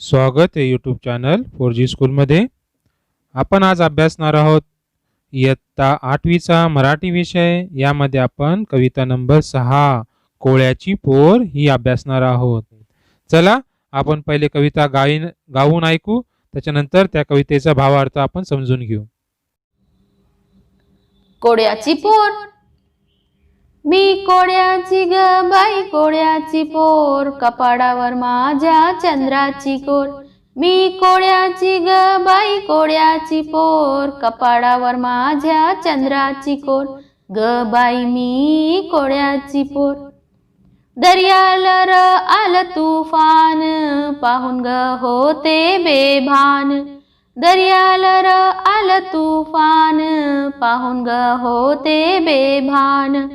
स्वागत आहे YouTube channel 4G स्कूलमध्ये. आपण आज अभ्यासणार आहोत इयत्ता 8वीचा मराठी विषय. यामध्ये आपण कविता नंबर 6 कोळ्याची पोर ही अभ्यासणार आहोत. चला आपण पहिले कविता गाऊन ऐकू, त्याच्यानंतर त्या कवितेचा भावार्थ आपण समजून घेऊ. कोळ्याची पोर. मी कोळ्याची ग बाई कोळ्याची पोर, कपाडावर माझ्या चंद्राची कोर. मी कोळ्याची ग बाई कोळ्याची पोर, कपाडावर माझ्या चंद्राची कोर. ग बाई मी कोळ्याची पोर. दर्याला र आलं तुफान, पाहून ग होते बेभान. दर्याला र आलं तुफान, पाहून ग होते बेभान.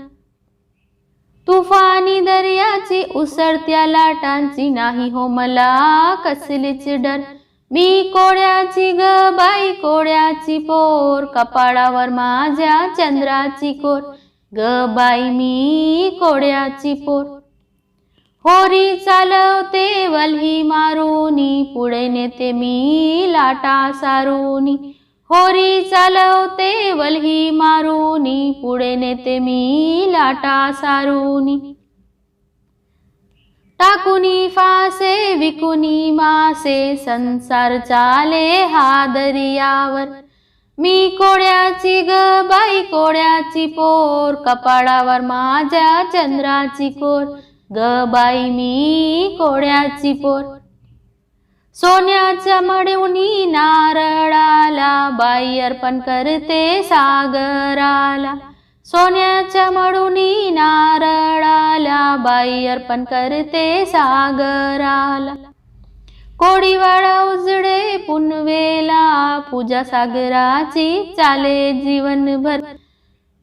तुफानी दर्याची उसळत्या लाटांची, नाही हो मला कसलीच डर. मी कोळ्याची ग बाई कोळ्याची पोर, कपाळावर माझ्या चंद्राची कोर. ग बाई मी कोळ्याची पोर. होरी चालवते वल्ही मारुनी, पुढे नेते मी लाटा सारुनी. होरी चालवते वल्ही मारुनी, पुढे नेते मी लाटा सारुनी. टाकुनी फासे विकुनी मासे, संसार चाले हा दर्यावर. मी कोळ्याची ग बाई कोळ्याची पोर, कपाळावर माझ्या चंद्राची कोर. ग बाई मी कोळ्याची पोर. सोन्याच्या मडवणी नारळाला, बाई अर्पण करते सागराला. सोन्याच्या मडवणी नारळाला, बाई अर्पण करते सागराला. कोळीवाडा उजडे पुनवेला, पूजा सागराची चाले जीवनभर.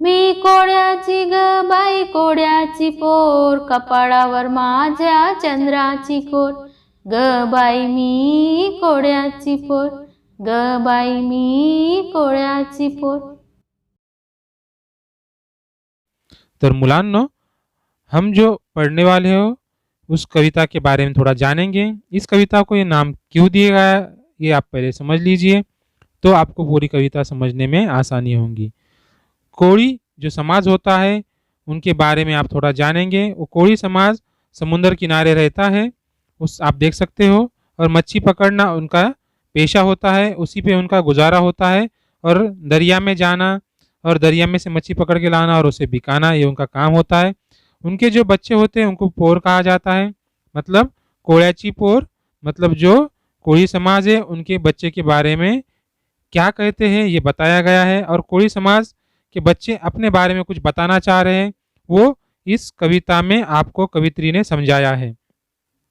मी कोळ्याची ग बाई कोळ्याची पोर, कपाळावर माझ्या चंद्राची कोर. ग बाई मी कोळ्याची पोर. ग बाई मी कोळ्याची पोर. तर मुलांनो, हम जो पढ़ने वाले हो उस कविता के बारे में थोड़ा जानेंगे. इस कविता को ये नाम क्यों दिया गया ये आप पहले समझ लीजिए, तो आपको पूरी कविता समझने में आसानी होगी. कोळी जो समाज होता है उनके बारे में आप थोड़ा जानेंगे. वो कोळी समाज समुद्र किनारे रहता है, उस आप देख सकते हो, और मच्छी पकड़ना उनका पेशा होता है, उसी पे उनका गुजारा होता है. और दरिया में जाना और दरिया में से मच्छी पकड़ के लाना और उसे बिकाना, ये उनका काम होता है. उनके जो बच्चे होते हैं उनको पोर कहा जाता है. मतलब कोळ्याची पोर, मतलब जो कोळी समाज है उनके बच्चे के बारे में क्या कहते हैं ये बताया गया है. और कोळी समाज के बच्चे अपने बारे में कुछ बताना चाह रहे हैं, वो इस कविता में आपको कवित्री ने समझाया है.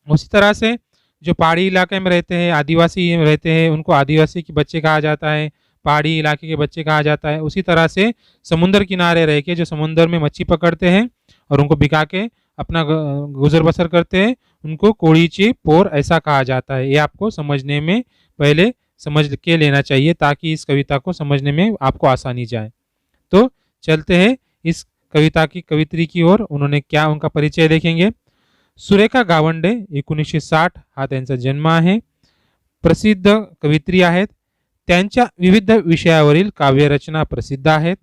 उसी तरह से जो पहाड़ी इलाके में रहते हैं, आदिवासी रहते हैं, उनको आदिवासी के बच्चे कहा जाता है, पहाड़ी इलाके के बच्चे कहा जाता है. उसी तरह से समुद्र किनारे रह के जो समुद्र में मच्छी पकड़ते हैं और उनको बिका के अपना गुजर बसर करते हैं, उनको कोळीची पोर ऐसा कहा जाता है. ये आपको समझने में पहले समझ के लेना चाहिए, ताकि इस कविता को समझने में आपको आसानी जाए. तो चलते हैं इस कविता की कवित्री की ओर. उन्होंने क्या उनका परिचय देखेंगे. सुरेखा गावंडे 1960 हा त्यांचा जन्म आहे. प्रसिद्ध कवित्री आहेत. त्यांच्या विविध विषयावरील काव्यरचना प्रसिद्ध आहेत.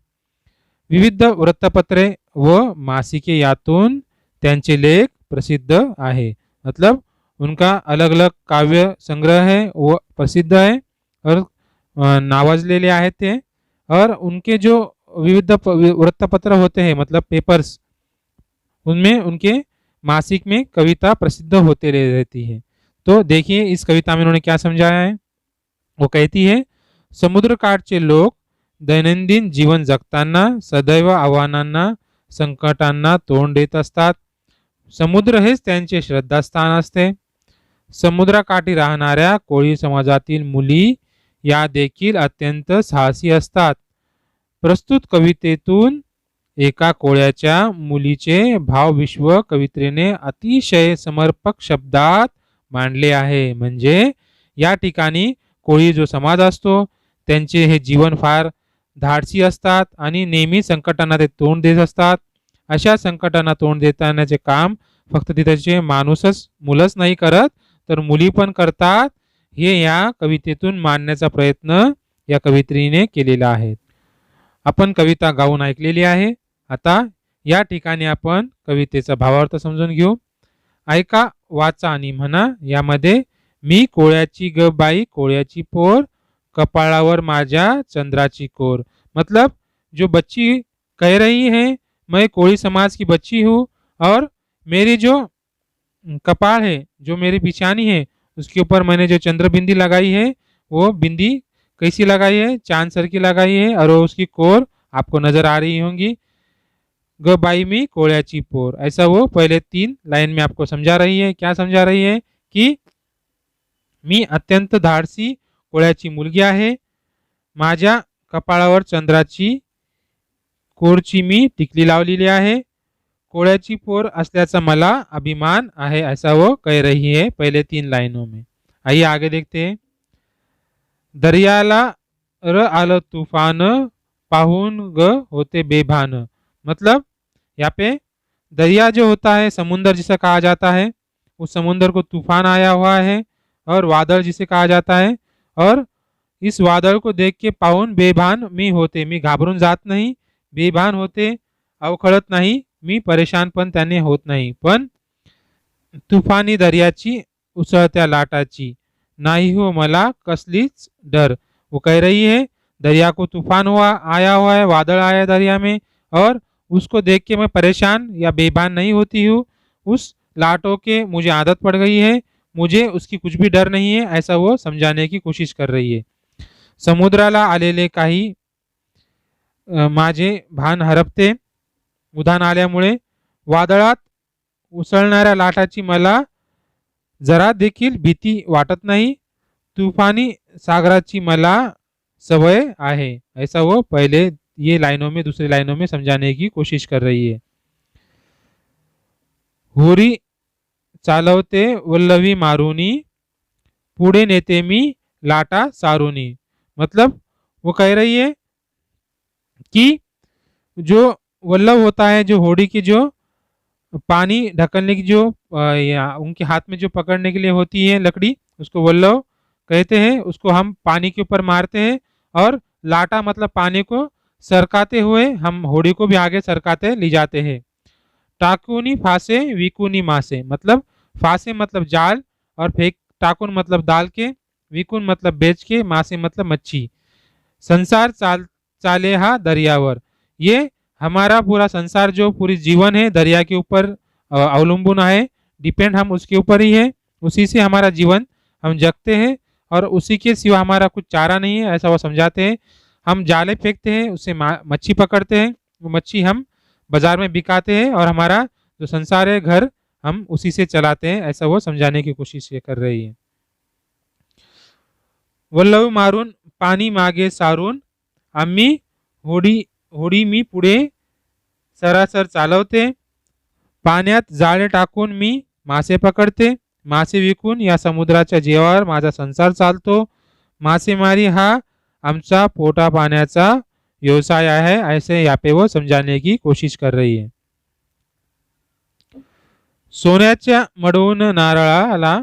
विविध वृत्तपत्रे व मासिके यातून त्यांचे लेख प्रसिद्ध आहे. मतलब उनका अलग अलग काव्य संग्रह है वो प्रसिद्ध है और नावाजलेले आहेत ते. और उनके जो विविध वृत्तपत्र होते हैं, मतलब पेपर्स, उनमें उनके मासिक में कविता प्रसिद्ध होते रहती है. तो देखिए इस कविता में उन्होंने क्या समझाया है. वो कहती है, समुद्रकाठचे लोक दैनंदिन जीवन जगताना सदैव आव्हानांना संकटांना तोंड देत असतात. समुद्र हेच त्यांचे श्रद्धास्थान असते. समुद्राकाठी राहणाऱ्या कोळी समाजातील मुली या देखील अत्यंत साहसी असतात. प्रस्तुत कवितेतून एका कोळ्याच्या मुलीचे भावविश्व कवित्रीने अतिशय समर्पक शब्दात मांडले आहे. म्हणजे या ठिकाणी कोळी जो समाज असतो त्यांचे हे जीवन फार धाडसी असतात आणि नेहमी संकटांना ते तोंड देत असतात. अशा संकटांना तोंड देतानाचे काम फक्त तिथचे मुलंच नाही करत, तर मुली पण करतात, हे या कवितेतून मांडण्याचा प्रयत्न या कवयित्रीने केलेला आहे. आपण कविता गाऊन ऐकलेली आहे. आता या ठिकाणी आपण कवितेचा भावार्थ समजून घेऊ. ऐका, वाचा आणि म्हणा. यामध्ये मी कोळ्याची ग बाई कोळ्याची पोर, कपाळावर माझ्या चंद्राची कोर. मतलब जो बच्ची कह रही है मैं कोળી समाज की बच्ची हूँ और मेरी जो कपाल है, जो मेरी पिछानी है, उसके ऊपर मैंने जो चंद्र बिंदी लगाई है वो बिंदी कैसी लगाई है, चांद सर की लगाई है और वो उसकी कोर आपको नजर आ रही होंगी. ग बाई मी कोळ्याची पोर. ऐसा वो पहले 3 लाइन में आपको समझा रही है. क्या समझा रही है कि मी अत्यंत धाडसी कोळ्याची मुलगी आहे. माझ्या कपाळावर चंद्राची कोरची मी टिकली लावलेली आहे. कोळ्याची पोर असल्याचा मला अभिमान आहे. ऐसा वो कह रही है पहले 3 लाइनों में. आइए आगे देखते हैं. दरियाला आलं तूफान, पाहून ग होते बेभान. मतलब यहाँ पे दरिया जो होता है, समुंदर जिसे कहा जाता है, उस समुंदर को तूफान आया हुआ है और वादळ जिसे कहा जाता है. और इस वादळ को देख के पाहून बेभान मी होते. मी घाबरून जात नाही, बेभान होते, अवखळत नाही, मी परेशान पण त्याने होत नाही. पण तुफानी दर्याची उसळत्या लाटाची नाही हो मला कसलीच डर. वो कह रही है दरिया को तूफान आया हुआ है, वादळ आया दरिया में, और उसको देख के मैं परेशान या बेभान नहीं होती हूँ. उस लाटों के मुझे आदत पड़ गई है, मुझे उसकी कुछ भी डर नहीं है. ऐसा वो समझाने की कोशिश कर रही है. समुद्राला आलेले काही माझे भान हरपते उधाण आल्यामुळे. वादळात उसळणाऱ्या लाटाची मला जरा देखील भीती वाटत नाही. तूफानी सागराची मला सवय आहे. ऐसा वो पहले ये लाइनों में, दूसरी लाइनों में समझाने की कोशिश कर रही है. होरी चालवते वल्लवी मारुनी, पुढे नेते मी लाटा सारुनी. मतलब वो कह रही है कि जो वल्लभ होता है, जो होड़ी की जो पानी ढकलने की जो उनके हाथ में जो पकड़ने के लिए होती है लकड़ी, उसको वल्लभ कहते हैं. उसको हम पानी के ऊपर मारते हैं और लाटा मतलब पानी को सरकाते हुए हम होड़ी को भी आगे सरकाते ले जाते हैं. टाकुनी फासे विकुनी मासे. मतलब फासे मतलब जाल और फेंक, टाकुन मतलब डाल के, विकुन मतलब बेच के, मासे मतलब मच्छी. संसार चाले हा दरियावर. ये हमारा पूरा संसार, जो पूरी जीवन है, दरिया के ऊपर अवलंबन है, डिपेंड हम उसके ऊपर ही है. उसी से हमारा जीवन हम जगते हैं और उसी के सिवा हमारा कुछ चारा नहीं है. ऐसा वो समझाते हैं. हम जाले फेंकते हैं, उससे मच्छी पकड़ते हैं, वो मच्छी हम बाजार में बिकाते हैं और हमारा जो संसार है, घर, हम उसी से चलाते हैं. ऐसा वो समझाने की कोशिश ये कर रही है. वल्लभ मारून पाणी मागे सारून, आम्ही होडी मी पुढे सरासर चालवते. पाण्यात जाळे टाकून मी मासे पकडते. मासे विकून या समुद्राच्या जीवावर माझा संसार चालतो. मासेमारी हा आमचा पोटा पाण्याचा व्यवसाय है. ऐसे यहाँ पे वो समझाने की कोशिश कर रही है. सोन्याच्या मडवून नारळाला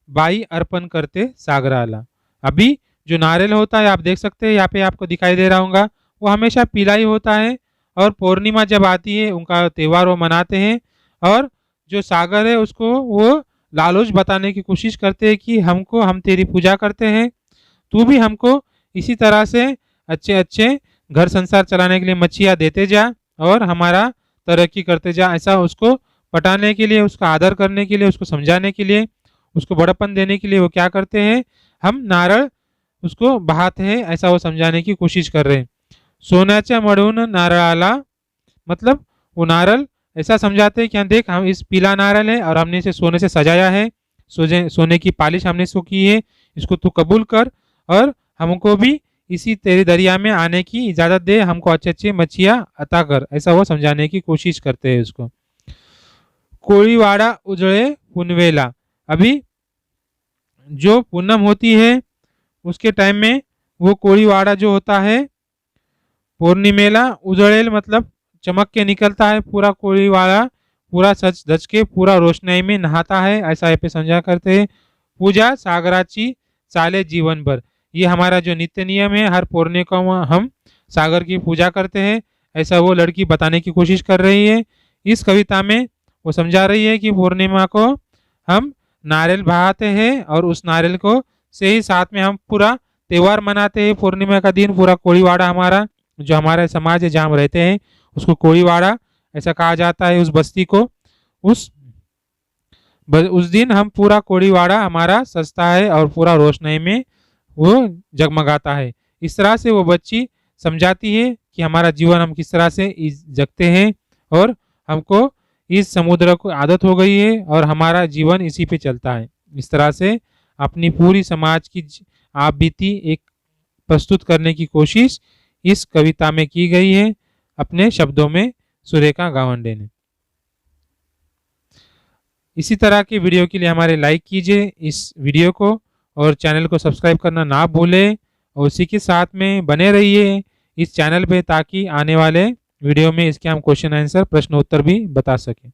बाई अर्पण करते सागराला. अभी जो नारियल होता है, आप देख सकते हैं यहाँ पे आपको दिखाई दे रहा होगा, वो हमेशा पीला ही होता है. और पूर्णिमा जब आती है, उनका त्योहार वो मनाते हैं. और जो सागर है उसको वो लालच बताने की कोशिश करते हैं कि हम तेरी पूजा करते हैं, तू भी हमको इसी तरह से अच्छे अच्छे घर संसार चलाने के लिए मच्छियाँ देते जा और हमारा तरक्की करते जा. ऐसा उसको पटाने के लिए, उसका आदर करने के लिए, उसको समझाने के लिए, उसको बड़प्पन देने के लिए वो क्या करते हैं, हम नारळ उसको बहाते हैं. ऐसा वो समझाने की कोशिश कर रहे हैं. सोन्याच्या मडवून नारळाला मतलब वो नारळ ऐसा समझाते हैं कि देख, हम इस पीला नारळ है और हमने इसे सोने से सजाया है, सोने की पालिश हमने इसको की है, इसको तू कबूल कर और हमको भी इसी तेरे दरिया में आने की इजाजत दे, हमको अच्छे अच्छे मच्छियाँ अता कर. ऐसा वो समझाने की कोशिश करते हैं उसको. कोळीवाड़ा उजळे पुनवेला. अभी जो पूनम होती है उसके टाइम में वो कोळीवाड़ा जो होता है, पूर्णिमेला उजळेल मतलब चमक के निकलता है. पूरा कोळीवाड़ा पूरा सच धज के पूरा रोशनाई में नहाता है. ऐसा यहाँ पे समझा करते हैं. पूजा सागराची चाले जीवनभर। ये हमारा जो नित्य नियम है, हर पौर्णिमा को हम सागर की पूजा करते हैं, ऐसा वो लड़की बताने की कोशिश कर रही है। इस कविता में वो समझा रही है कि पूर्णिमा को हम नारियल बहाते हैं और उस नारियल को से ही साथ में हम पूरा त्योहार मनाते हैं। पूर्णिमा का दिन पूरा कोड़ीवाड़ा, हमारा जो हमारा समाज है जहाँ हम रहते हैं उसको कोड़ीवाड़ा ऐसा कहा जाता है। उस बस्ती को उस दिन हम पूरा कोड़ीवाड़ा हमारा सजता है और पूरा रोशनी में वो जगमगाता है। इस तरह से वो बच्ची समझाती है कि हमारा जीवन हम किस तरह से जगते हैं और हमको इस समुद्र को आदत हो गई है और हमारा जीवन इसी पे चलता है। इस तरह से अपनी पूरी समाज की आप बीती एक प्रस्तुत करने की कोशिश इस कविता में की गई है, अपने शब्दों में सुरेखा गावंडे ने। इसी तरह के वीडियो के लिए हमारे लाइक कीजिए इस वीडियो को और चैनल को सब्सक्राइब करना ना भूलें और उसी के साथ में बने रहिए इस चैनल पे, ताकि आने वाले वीडियो में इसके हम क्वेश्चन आंसर प्रश्न उत्तर भी बता सकें।